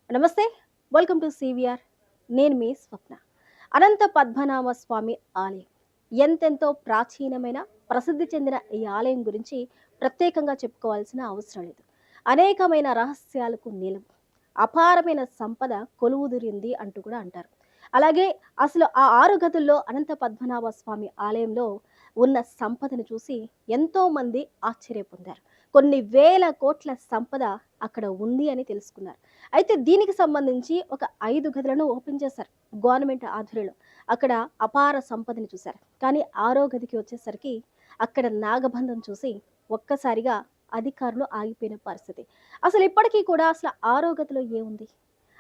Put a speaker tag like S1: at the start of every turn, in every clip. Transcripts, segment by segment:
S1: నమస్తే. Welcome to CVR. నేను మీ స్వప్న. అనంత పద్మనాభ స్వామి ఆలయం ఎంతెంతో ప్రాచీనమైన, ప్రసిద్ధి చెందిన ఈ ఆలయం గురించి ప్రత్యేకంగా చెప్పుకోవాల్సిన అవసరం లేదు. అనేకమైన రహస్యాలకు నిలవు, అపారమైన సంపద కొలువుదీరింది అంటూ కూడా అంటారు. అలాగే అసలు ఆ 6 గదుల్లో అనంత పద్మనాభ స్వామి ఆలయంలో ఉన్న సంపదను చూసి ఎంతోమంది ఆశ్చర్య పొందారు. కొన్ని వేల కోట్ల సంపద అక్కడ ఉంది అని తెలుసుకున్నారు. అయితే దీనికి సంబంధించి ఒక 5 గదులను ఓపెన్ చేశారు గవర్నమెంట్ ఆధ్వర్యంలో. అక్కడ అపార సంపదని చూశారు. కానీ ఆరో గదికి వచ్చేసరికి అక్కడ నాగబంధం చూసి ఒక్కసారిగా అధికారులు ఆగిపోయిన పరిస్థితి. అసలు ఇప్పటికీ కూడా అసలు ఆరో గదిలో ఏముంది?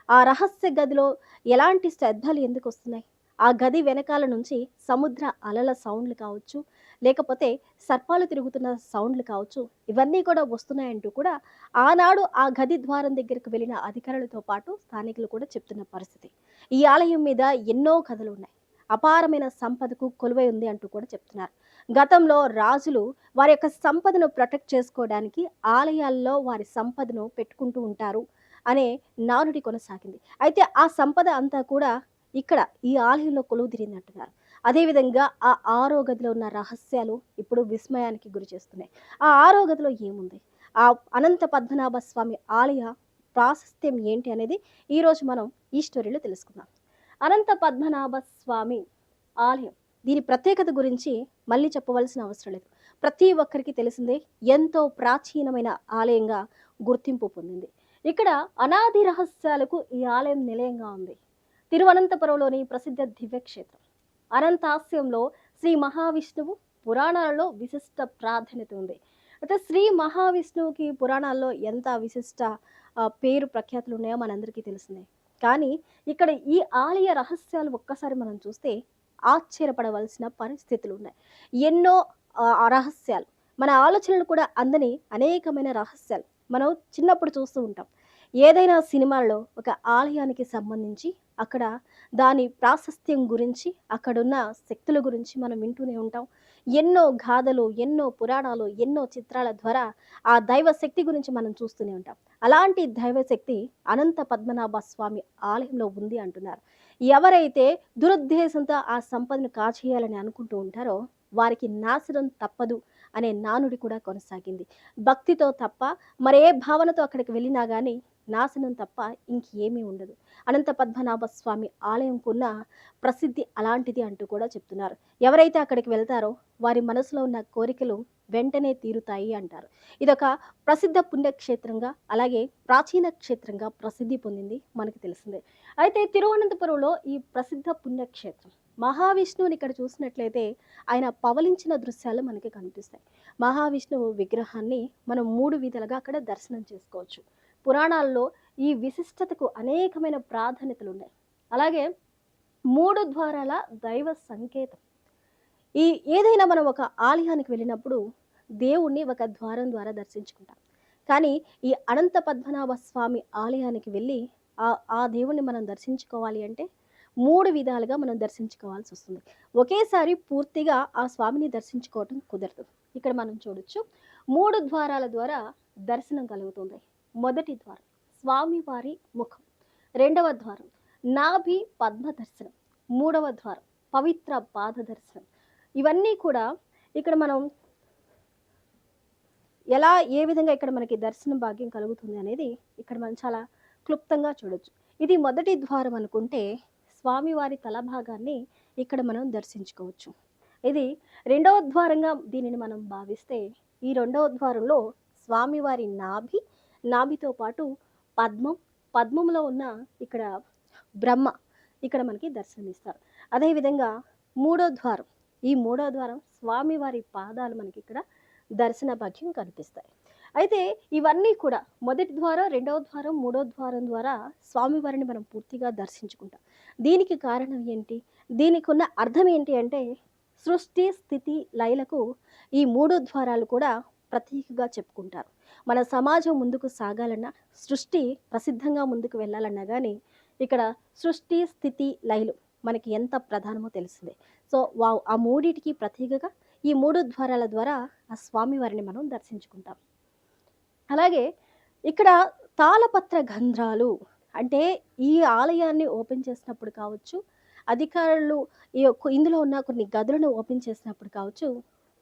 S1: ఆ రహస్య గదిలో ఎలాంటి శ్రద్ధలు ఎందుకొస్తున్నాయి? ఆ గది వెనకాల నుంచి సముద్ర అలల సౌండ్‌లు కావచ్చు, లేకపోతే సర్పాలు తిరుగుతున్న సౌండ్‌లు కావచ్చు, ఇవన్నీ కూడా వస్తున్నాయంటూ కూడా ఆనాడు ఆ గది ద్వారం దగ్గరికి వెళ్ళిన అధికారులతో పాటు స్థానికులు కూడా చెప్తున్న పరిస్థితి. ఈ ఆలయం మీద ఎన్నో కథలున్నాయి. అపారమైన సంపదకు కొలువై ఉంది అంటూ కూడా చెప్తున్నారు. గతంలో రాజులు వారి యొక్క సంపదను ప్రొటెక్ట్ చేసుకోవడానికి ఆలయాల్లో వారి సంపదను పెట్టుకుంటూ ఉంటారు అనే నానుడి కొనసాగింది. అయితే ఆ సంపద అంతా కూడా ఇక్కడ ఈ ఆలయంలో కొలువుదీరిందంటున్నారు. అదేవిధంగా ఆ ఆరో గదిలో ఉన్న రహస్యాలు ఇప్పుడు విస్మయానికి గురి చేస్తున్నాయి. ఆ ఆరో గదిలో ఏముంది? ఆ అనంత పద్మనాభ స్వామి ఆలయ ప్రాశస్త్యం ఏంటి అనేది ఈరోజు మనం ఈ స్టోరీలో తెలుసుకుందాం. అనంత పద్మనాభ స్వామి ఆలయం, దీని ప్రత్యేకత గురించి మళ్ళీ చెప్పవలసిన అవసరం లేదు. ప్రతి ఒక్కరికి తెలిసిందే, ఎంతో ప్రాచీనమైన ఆలయంగా గుర్తింపు పొందింది. ఇక్కడ అనాది రహస్యాలకు ఈ ఆలయం నిలయంగా ఉంది. తిరువనంతపురంలోని ప్రసిద్ధ దివ్యక్షేత్రం అనంతాస్యంలో శ్రీ మహావిష్ణువు పురాణాలలో విశిష్ట ప్రాధాన్యత ఉంది. అయితే శ్రీ మహావిష్ణువుకి పురాణాల్లో ఎంత విశిష్ట పేరు ప్రఖ్యాతులు ఉన్నాయో మనందరికీ తెలిసిందే. కానీ ఇక్కడ ఈ ఆలయ రహస్యాలు ఒక్కసారి మనం చూస్తే ఆశ్చర్యపడవలసిన పరిస్థితులు ఉన్నాయి. ఎన్నో రహస్యాలు, మన ఆలోచనలు కూడా అందని అనేకమైన రహస్యాలు మనం చిన్నప్పుడు చూస్తూ ఉంటాం. ఏదైనా సినిమాల్లో ఒక ఆలయానికి సంబంధించి అక్కడ దాని ప్రాశస్త్యం గురించి, అక్కడున్న శక్తుల గురించి మనం వింటూనే ఉంటాం. ఎన్నో గాథలు, ఎన్నో పురాణాలు, ఎన్నో చిత్రాల ద్వారా ఆ దైవ శక్తి గురించి మనం చూస్తూనే ఉంటాం. అలాంటి దైవశక్తి అనంత పద్మనాభ స్వామి ఆలయంలో ఉంది అంటున్నారు. ఎవరైతే దురుద్దేశంతో ఆ సంపదను కాజేయాలని అనుకుంటూ ఉంటారో వారికి నాశనం తప్పదు అనే నానుడి కూడా కొనసాగింది. భక్తితో తప్ప మరే భావనతో అక్కడికి వెళ్ళినా గానీ నాశనం తప్ప ఇంకేమీ ఉండదు. అనంత పద్మనాభ స్వామి ఆలయంకున్న ప్రసిద్ధి అలాంటిది అంటూ కూడా చెప్తున్నారు. ఎవరైతే అక్కడికి వెళ్తారో వారి మనసులో ఉన్న కోరికలు వెంటనే తీరుతాయి అంటారు. ఇదొక ప్రసిద్ధ పుణ్యక్షేత్రంగా, అలాగే ప్రాచీన క్షేత్రంగా ప్రసిద్ధి పొందింది మనకు తెలిసిందే. అయితే తిరువనంతపురంలో ఈ ప్రసిద్ధ పుణ్యక్షేత్రం మహావిష్ణువుని ఇక్కడ చూసినట్లయితే ఆయన పవలించిన దృశ్యాలు మనకి కనిపిస్తాయి. మహావిష్ణువు విగ్రహాన్ని మనం 3 విధాలుగా అక్కడ దర్శనం చేసుకోవచ్చు. పురాణాల్లో ఈ విశిష్టతకు అనేకమైన ప్రాధాన్యతలు ఉన్నాయి. అలాగే 3 ద్వారాల దైవ సంకేతం. ఈ ఏదైనా మనం ఒక ఆలయానికి వెళ్ళినప్పుడు దేవుణ్ణి ఒక ద్వారం ద్వారా దర్శించుకుంటాం. కానీ ఈ అనంత పద్మనాభ స్వామి ఆలయానికి వెళ్ళి ఆ దేవుణ్ణి మనం దర్శించుకోవాలి అంటే 3 విధాలుగా మనం దర్శించుకోవాల్సి వస్తుంది. ఒకేసారి పూర్తిగా ఆ స్వామిని దర్శించుకోవటం కుదరదు. ఇక్కడ మనం చూడొచ్చు 3 ద్వారాల ద్వారా దర్శనం కలుగుతుంది. మొదటి ద్వారం స్వామివారి ముఖం, రెండవ ద్వారం నాభి పద్మ దర్శనం, మూడవ ద్వారం పవిత్ర పాద దర్శనం. ఇవన్నీ కూడా ఇక్కడ మనం ఏ విధంగా ఇక్కడ మనకి దర్శన భాగ్యం కలుగుతుంది అనేది ఇక్కడ మనం చాలా క్లుప్తంగా చూడొచ్చు. ఇది మొదటి ద్వారం అనుకుంటే స్వామివారి తల భాగాన్ని ఇక్కడ మనం దర్శించుకోవచ్చు. ఇది రెండవ ద్వారంగా దీనిని మనం భావిస్తే ఈ రెండవ ద్వారంలో స్వామివారి నాభితో పాటు పద్మం, పద్మంలో ఉన్న ఇక్కడ బ్రహ్మ ఇక్కడ మనకి దర్శనమిస్తారు. అదేవిధంగా మూడో ద్వారం, ఈ మూడో ద్వారం స్వామివారి పాదాలు మనకి ఇక్కడ దర్శన భాగ్యం కనిపిస్తాయి. అయితే ఇవన్నీ కూడా మొదటి ద్వారం, రెండవ ద్వారం, మూడో ద్వారం ద్వారా స్వామివారిని మనం పూర్తిగా దర్శించుకుంటాం. దీనికి కారణం ఏంటి? దీనికి ఉన్న అర్థం ఏంటి అంటే సృష్టి, స్థితి, లయలకు ఈ 3 ద్వారాలు కూడా ప్రతీకగా చెప్పుకుంటారు. మన సమాజం ముందుకు సాగాలన్నా, సృష్టి ప్రసిద్ధంగా ముందుకు వెళ్ళాలన్నా గానీ ఇక్కడ సృష్టి, స్థితి, లయలు మనకి ఎంత ప్రధానమో తెలిసిందే. సో ఆ మూడిటికి ప్రతీకగా ఈ 3 ద్వారాల ద్వారా ఆ స్వామివారిని మనం దర్శించుకుంటాం. అలాగే ఇక్కడ తాళపత్ర గంధ్రాలు అంటే ఈ ఆలయాన్ని ఓపెన్ చేసినప్పుడు కావచ్చు, అధికారులు ఇందులో ఉన్న కొన్ని గదులను ఓపెన్ చేసినప్పుడు కావచ్చు,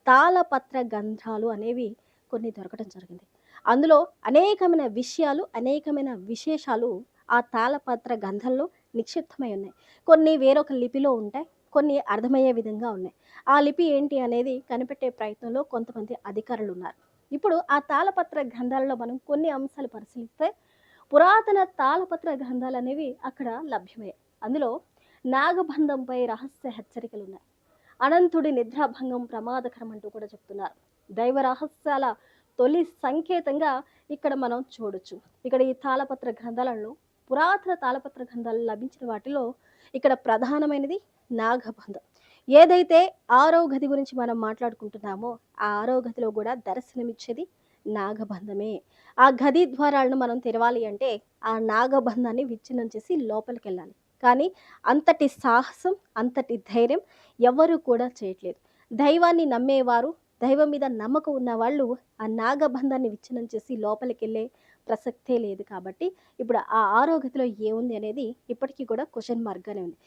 S1: తాళపత్ర గంధ్రాలు అనేవి కొన్ని దొరకడం జరిగింది. అందులో అనేకమైన విషయాలు, అనేకమైన విశేషాలు ఆ తాళపత్ర గంధంలో నిక్షిప్తమై ఉన్నాయి. కొన్ని వేరొక లిపిలో ఉంటాయి. కొన్ని అర్థమయ్యే విధంగా ఉన్నాయి. ఆ లిపి ఏంటి అనేది కనిపెట్టే ప్రయత్నంలో కొంతమంది అధికారులున్నారు. ఇప్పుడు ఆ తాళపత్ర గ్రంథాలలో మనం కొన్ని అంశాలు పరిశీలిస్తే పురాతన తాళపత్ర గ్రంథాలనేవి అక్కడ లభ్యమయ్యాయి. అందులో నాగబంధంపై రహస్య హెచ్చరికలున్నాయి. అనంతుడి నిద్రాభంగం ప్రమాదకరం అంటూ కూడా చెప్తున్నారు. దైవ రహస్యాల తొలి సంకేతంగా ఇక్కడ మనం చూడొచ్చు. ఇక్కడ ఈ తాళపత్ర గ్రంథాలలో పురాతన తాళపత్ర గ్రంథాలు లభించిన వాటిలో ఇక్కడ ప్రధానమైనది నాగబంధం. ఏదైతే ఆరో గది గురించి మనం మాట్లాడుకుంటున్నామో, ఆ ఆరో గదిలో కూడా దర్శనమిచ్చేది నాగబంధమే. ఆ గది ద్వారాలను మనం తెరవాలి అంటే, ఆ నాగబంధాన్ని విచ్ఛిన్నం చేసి లోపలికెళ్ళాలి. కానీ అంతటి సాహసం, అంతటి ధైర్యం ఎవ్వరు కూడా చేయట్లేదు. దైవాన్ని నమ్మేవారు, దైవం మీద నమ్మకం ఉన్నవాళ్ళు ఆ నాగబంధాన్ని విచ్ఛిన్నం చేసి లోపలికెళ్ళే ప్రసక్తే లేదు కాబట్టి, ఇప్పుడు ఆ ఆరో గదిలో ఏముంది అనేది ఇప్పటికి కూడా క్వెషన్ మార్క్‌గానే ఉంది.